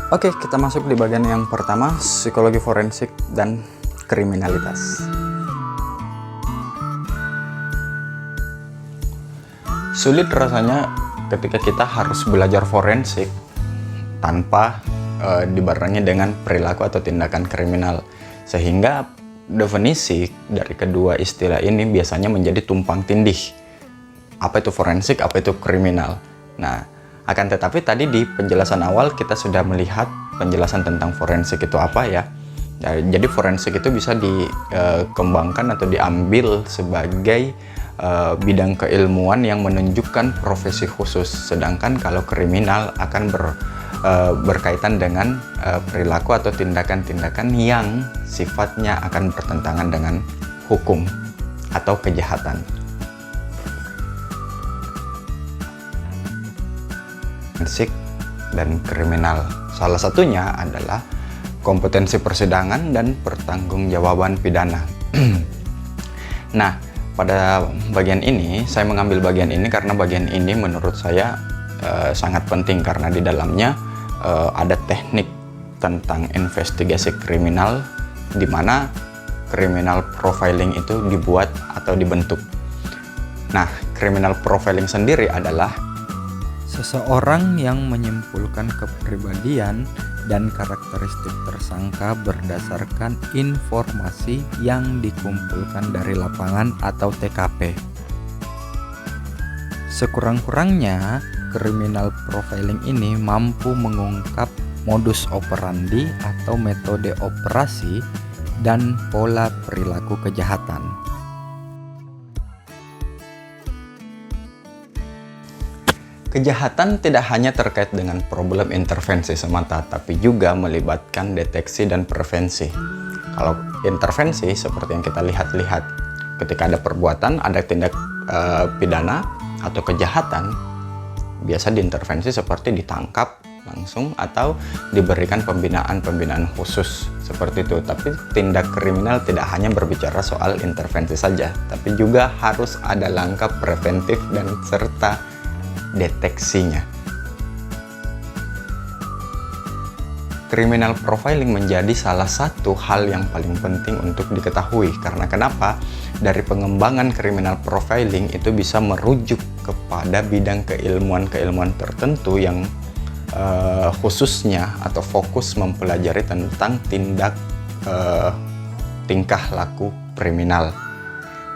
Oke, kita masuk di bagian yang pertama, psikologi forensik dan kriminalitas. Sulit rasanya ketika kita harus belajar forensik tanpa dibarengi dengan perilaku atau tindakan kriminal, sehingga definisi dari kedua istilah ini biasanya menjadi tumpang tindih. Apa itu forensik, apa itu kriminal? Nah, akan tetapi tadi di penjelasan awal kita sudah melihat penjelasan tentang forensik itu apa ya. Jadi forensik itu bisa dikembangkan atau diambil sebagai bidang keilmuan yang menunjukkan profesi khusus. Sedangkan kalau kriminal akan berkaitan dengan perilaku atau tindakan-tindakan yang sifatnya akan bertentangan dengan hukum atau kejahatan. Forensik dan kriminal. Salah satunya adalah kompetensi persidangan dan pertanggungjawaban pidana. Nah, pada bagian ini saya mengambil bagian ini karena bagian ini menurut saya sangat penting karena di dalamnya ada teknik tentang investigasi kriminal di mana criminal profiling itu dibuat atau dibentuk. Nah, criminal profiling sendiri adalah seseorang yang menyimpulkan kepribadian dan karakteristik tersangka berdasarkan informasi yang dikumpulkan dari lapangan atau TKP. Sekurang-kurangnya, criminal profiling ini mampu mengungkap modus operandi atau metode operasi dan pola perilaku kejahatan. kejahatan tidak hanya terkait dengan problem intervensi semata, tapi juga melibatkan deteksi dan prevensi. Kalau intervensi seperti yang kita lihat ketika ada perbuatan, ada tindak pidana atau kejahatan, biasa diintervensi seperti ditangkap langsung atau diberikan pembinaan khusus seperti itu. Tapi tindak kriminal tidak hanya berbicara soal intervensi saja, tapi juga harus ada langkah preventif dan serta deteksinya. Criminal profiling menjadi salah satu hal yang paling penting untuk diketahui. Karena kenapa? Dari pengembangan criminal profiling itu bisa merujuk kepada bidang keilmuan tertentu yang khususnya atau fokus mempelajari tentang tingkah laku kriminal.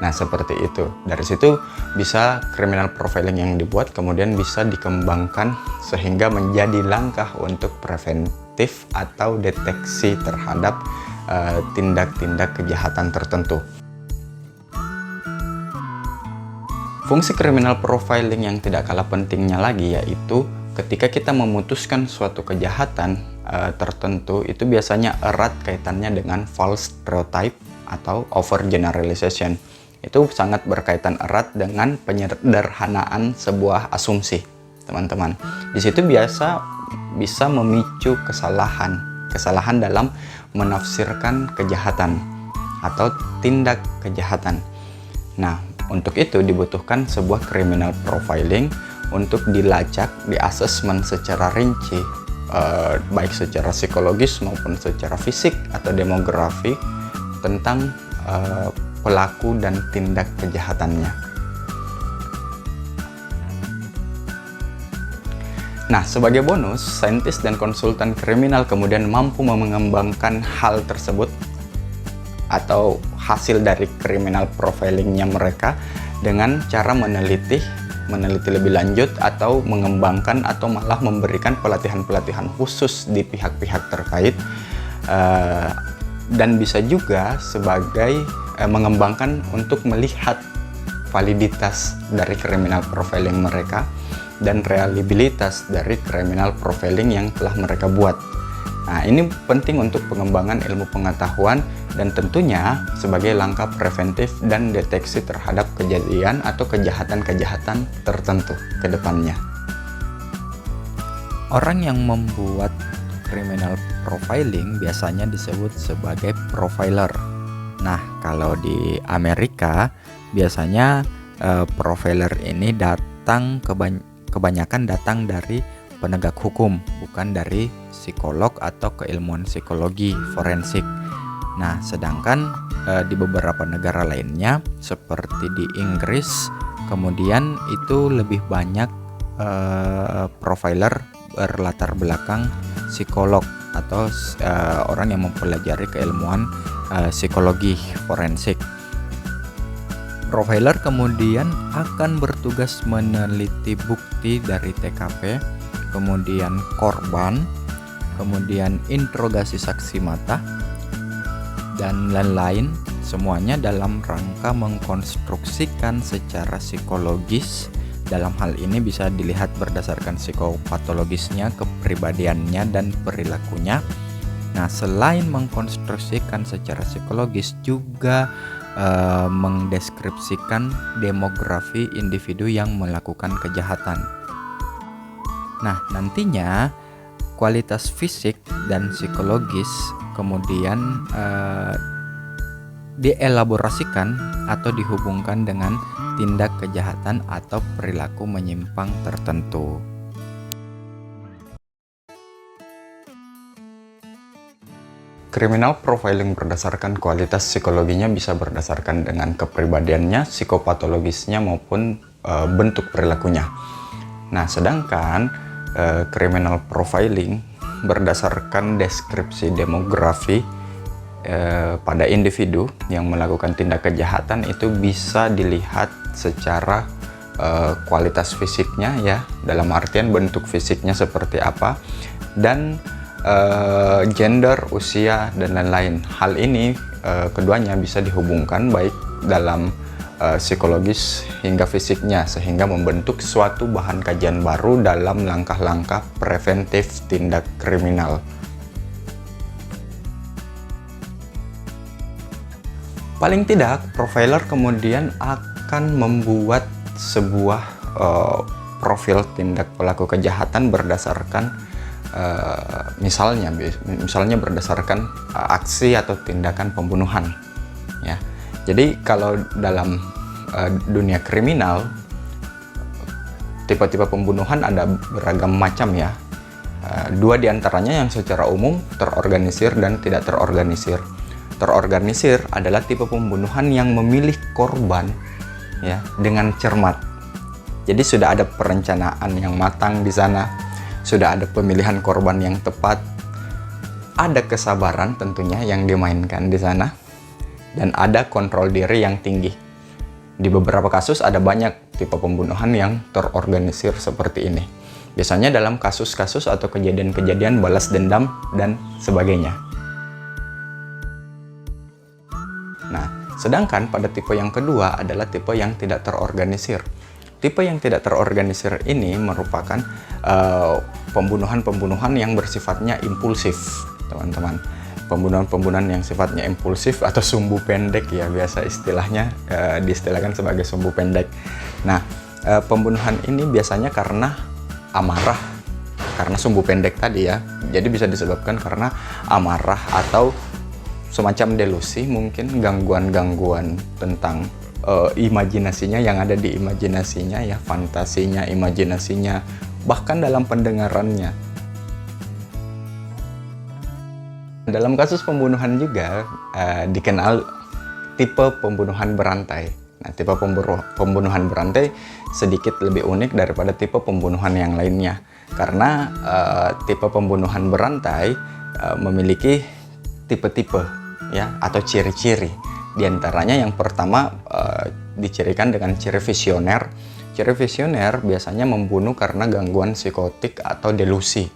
Nah, seperti itu. Dari situ bisa criminal profiling yang dibuat kemudian bisa dikembangkan sehingga menjadi langkah untuk preventif atau deteksi terhadap tindak-tindak kejahatan tertentu. Fungsi criminal profiling yang tidak kalah pentingnya lagi yaitu ketika kita memutuskan suatu kejahatan tertentu, itu biasanya erat kaitannya dengan false stereotype atau overgeneralization. Itu sangat berkaitan erat dengan penyederhanaan sebuah asumsi, teman-teman. Di situ bisa memicu kesalahan dalam menafsirkan kejahatan atau tindak kejahatan. Nah, untuk itu dibutuhkan sebuah criminal profiling untuk dilacak, diasesmen secara rinci, baik secara psikologis maupun secara fisik atau demografi tentang pelaku dan tindak kejahatannya. Nah, sebagai bonus, saintis dan konsultan kriminal kemudian mampu mengembangkan hal tersebut atau hasil dari criminal profilingnya mereka dengan cara meneliti lebih lanjut atau mengembangkan atau malah memberikan pelatihan-pelatihan khusus di pihak-pihak terkait, dan bisa juga sebagai mengembangkan untuk melihat validitas dari criminal profiling mereka dan reliabilitas dari criminal profiling yang telah mereka buat. Nah, ini penting untuk pengembangan ilmu pengetahuan dan tentunya sebagai langkah preventif dan deteksi terhadap kejadian atau kejahatan-kejahatan tertentu ke depannya. Orang yang membuat criminal profiling biasanya disebut sebagai profiler. Nah, kalau di Amerika biasanya profiler ini kebanyakan datang dari penegak hukum, bukan dari psikolog atau keilmuan psikologi forensik. Nah, sedangkan di beberapa negara lainnya seperti di Inggris, kemudian itu lebih banyak profiler berlatar belakang psikolog atau orang yang mempelajari keilmuan psikologi forensik. Profiler kemudian akan bertugas meneliti bukti dari TKP, kemudian korban, kemudian interogasi saksi mata, dan lain-lain, semuanya dalam rangka mengkonstruksikan secara psikologis. Dalam hal ini bisa dilihat berdasarkan psikopatologisnya, kepribadiannya, dan perilakunya. Nah, selain mengkonstruksikan secara psikologis, juga mendeskripsikan demografi individu yang melakukan kejahatan. Nah, nantinya kualitas fisik dan psikologis kemudian dielaborasikan atau dihubungkan dengan tindak kejahatan atau perilaku menyimpang tertentu. Criminal profiling berdasarkan kualitas psikologinya bisa berdasarkan dengan kepribadiannya, psikopatologisnya maupun bentuk perilakunya. Nah, sedangkan criminal profiling berdasarkan deskripsi demografi pada individu yang melakukan tindak kejahatan itu bisa dilihat secara kualitas fisiknya ya, dalam artian bentuk fisiknya seperti apa, dan gender, usia, dan lain-lain. Hal ini keduanya bisa dihubungkan baik dalam psikologis hingga fisiknya, sehingga membentuk suatu bahan kajian baru dalam langkah-langkah preventif tindak kriminal. Paling tidak, profiler kemudian akan membuat sebuah profil tindak pelaku kejahatan berdasarkan misalnya berdasarkan aksi atau tindakan pembunuhan ya. Jadi kalau dalam dunia kriminal, tipe-tipe pembunuhan ada beragam macam ya. Dua diantaranya yang secara umum terorganisir dan tidak terorganisir. Terorganisir adalah tipe pembunuhan yang memilih korban ya dengan cermat. Jadi sudah ada perencanaan yang matang di sana. Sudah ada pemilihan korban yang tepat, ada kesabaran tentunya yang dimainkan di sana, dan ada kontrol diri yang tinggi. Di beberapa kasus ada banyak tipe pembunuhan yang terorganisir seperti ini. Biasanya dalam kasus-kasus atau kejadian-kejadian balas dendam dan sebagainya. Nah, sedangkan pada tipe yang kedua adalah tipe yang tidak terorganisir. Tipe yang tidak terorganisir ini merupakan pembunuhan-pembunuhan yang bersifatnya impulsif, teman-teman. Pembunuhan-pembunuhan yang sifatnya impulsif atau sumbu pendek ya, biasa istilahnya diistilahkan sebagai sumbu pendek. Nah, pembunuhan ini biasanya karena amarah, karena sumbu pendek tadi ya. Jadi bisa disebabkan karena amarah atau semacam delusi, mungkin gangguan-gangguan tentang imajinasinya yang ada di imajinasinya ya, fantasinya, imajinasinya, bahkan dalam pendengarannya. Dalam kasus pembunuhan juga dikenal tipe pembunuhan berantai. Nah, tipe pembunuhan berantai sedikit lebih unik daripada tipe pembunuhan yang lainnya, karena tipe pembunuhan berantai memiliki tipe-tipe ya atau ciri-ciri. Di antaranya yang pertama dicirikan dengan ciri visioner. Ciri visioner biasanya membunuh karena gangguan psikotik atau delusi.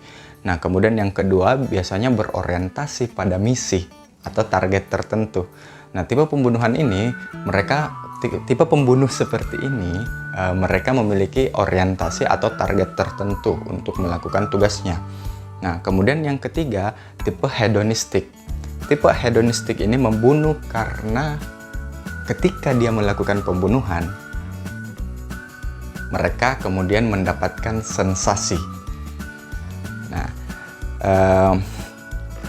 Nah, kemudian yang kedua biasanya berorientasi pada misi atau target tertentu. Nah, tipe pembunuhan ini, tipe pembunuh seperti ini, mereka memiliki orientasi atau target tertentu untuk melakukan tugasnya. Nah, kemudian yang ketiga, tipe hedonistik. Tipe hedonistik ini membunuh karena ketika dia melakukan pembunuhan, mereka kemudian mendapatkan sensasi. Nah,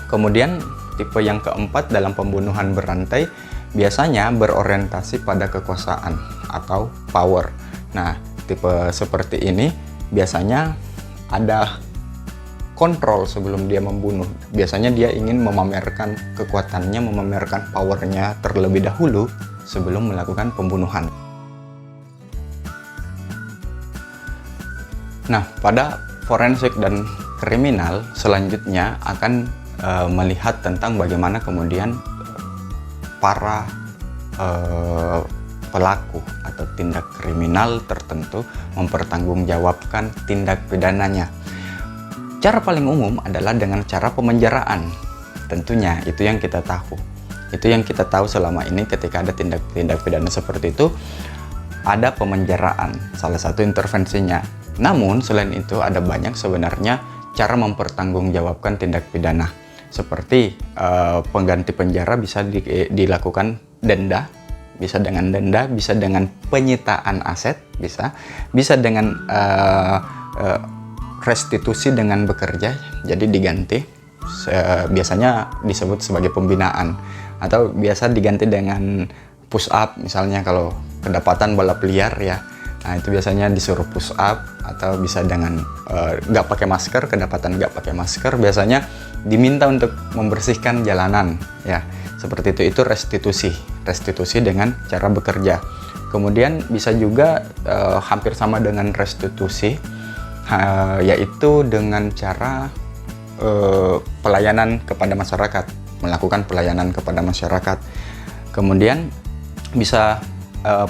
kemudian tipe yang keempat dalam pembunuhan berantai biasanya berorientasi pada kekuasaan atau power. Nah, tipe seperti ini biasanya ada kontrol sebelum dia membunuh. Biasanya dia ingin memamerkan kekuatannya, memamerkan powernya terlebih dahulu sebelum melakukan pembunuhan. Nah, pada forensik dan kriminal selanjutnya akan melihat tentang bagaimana kemudian para pelaku atau tindak kriminal tertentu mempertanggungjawabkan tindak pidananya. Cara paling umum adalah dengan cara pemenjaraan. Tentunya itu yang kita tahu. Itu yang kita tahu selama ini ketika ada tindak pidana seperti itu, ada pemenjaraan, salah satu intervensinya. Namun selain itu ada banyak sebenarnya cara mempertanggungjawabkan tindak pidana. Seperti pengganti penjara bisa dilakukan denda, bisa dengan denda, bisa dengan penyitaan aset, bisa dengan restitusi dengan bekerja, jadi diganti, biasanya disebut sebagai pembinaan, atau biasa diganti dengan push up, misalnya kalau kedapatan balap liar ya, nah itu biasanya disuruh push up, atau bisa dengan nggak pakai masker, kedapatan nggak pakai masker, biasanya diminta untuk membersihkan jalanan ya, seperti itu restitusi dengan cara bekerja. Kemudian bisa juga hampir sama dengan restitusi, yaitu dengan cara pelayanan kepada masyarakat, melakukan pelayanan kepada masyarakat. Kemudian bisa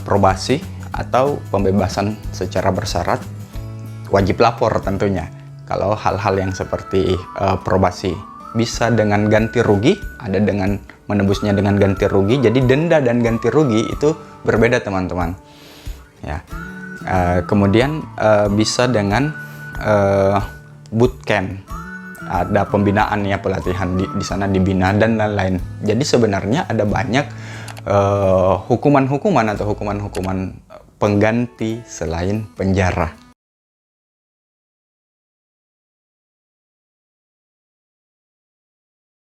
probasi atau pembebasan secara bersyarat, wajib lapor tentunya. Kalau hal-hal yang seperti probasi, bisa dengan ganti rugi, ada dengan menebusnya dengan ganti rugi. Jadi denda dan ganti rugi itu berbeda teman-teman. Ya. Kemudian bisa dengan bootcamp, ada pembinaan ya, pelatihan di sana dibina dan lain-lain. Jadi sebenarnya ada banyak hukuman-hukuman atau hukuman-hukuman pengganti selain penjara.